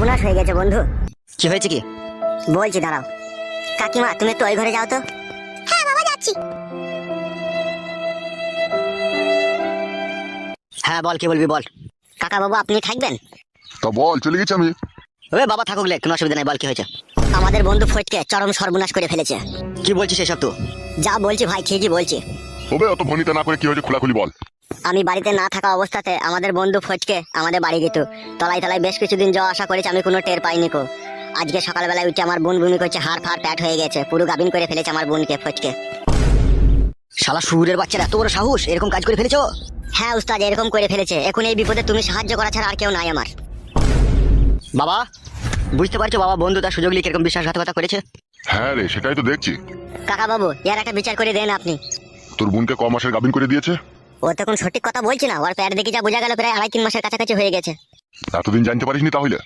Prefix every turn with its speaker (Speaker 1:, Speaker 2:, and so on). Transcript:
Speaker 1: সর্বনাশ হয়ে গেছে বন্ধু।
Speaker 2: কি হয়েছে কি?
Speaker 1: বলছি দাঁড়াও। কাকিমা তুমি একটু ওই ঘরে যাও তো। হ্যাঁ বাবা যাচ্ছি।
Speaker 2: হ্যাঁ বল, কি বলবি বল।
Speaker 1: কাকা বাবু আপনি থাকবেন?
Speaker 3: তা বল, চলে গেছি আমি।
Speaker 2: ওরে বাবা থাকুক লে, কোনো অসুবিধা নাই, বল কি হয়েছে।
Speaker 1: আমাদের বন্ধু ফটকে চরম সর্বনাশ করে ফেলেছে।
Speaker 2: কি বলছিস এসব তুই?
Speaker 1: যা বলছি ভাই ঠিকই বলছি।
Speaker 3: ওবে অত ভনিতা না করে কি হয়েছে খোলাখুলি বল।
Speaker 1: আমি বাড়িতে না থাকা অবস্থাতে আমাদের বন্ধু ফটকে আমাদের বাড়ি যেত। তলায় তলায় বেশ কিছুদিন যাওয়া আসা করেছে, আমি কোনো টের পাইনি কো। আজকে সকালবেলায় উঠে আমার বোন বমি করছে, হাড় ফাড় প্যাট হয়ে গেছে, পুরো গাবিন করে ফেলেছে আমার বোনকে ফটকে।
Speaker 2: শালা শুয়োরের বাচ্চারা, এত বড় সাহস, এরকম কাজ করে ফেলেছো?
Speaker 1: হ্যাঁ উস্তাদ এরকম করে ফেলেছে। এখন এই বিপদে তুমি সাহায্য করা ছাড়া আর কেউ নাই আমার।
Speaker 2: বাবা বুঝতে পারছো বাবা, বন্ধু তার সুযোগ নিয়ে কিরকম বিশ্বাসঘাতকতা করেছে।
Speaker 3: হ্যাঁ রে, সেটাই তো দেখছি।
Speaker 1: কাকা বাবু এর একটা বিচার করে দেন আপনি।
Speaker 3: তোর বোনকে ক মাসের গাবিন করে দিয়েছে?
Speaker 1: ও তখন সঠিক কথা বলছি না, ওর প্যাট দেখে যা বোঝা গেল প্রায় 2.5-3 মাসের কাছাকাছি হয়ে গেছে।
Speaker 3: এতদিন জানতে পারিসনি তাহলে?